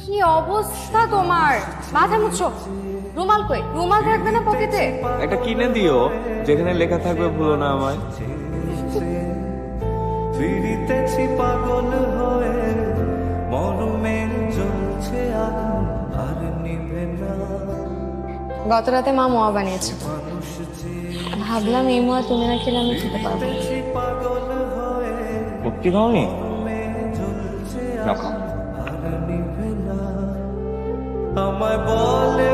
কি অবস্থা তোমার? মাথা মুছো। রুমাল কই? রুমাল থাকবে না পকেটে? একটা কিনে দিও যেখানে লেখা থাকবে ভুলো না আমায়। ফিরিতেছি পাগল হয়ে, মরমে জ্বলছে আগুন আর নিভে না। গত রাতে মা মোয়া বানিয়েছে, ভাবলাম এই মোয়া তুমি না খেলে আমি খেতে পারবো না। পাগল হয়ে সত্যি খাওনি? জ্বলছে না খাও। আর নিভে না। আমায় বলে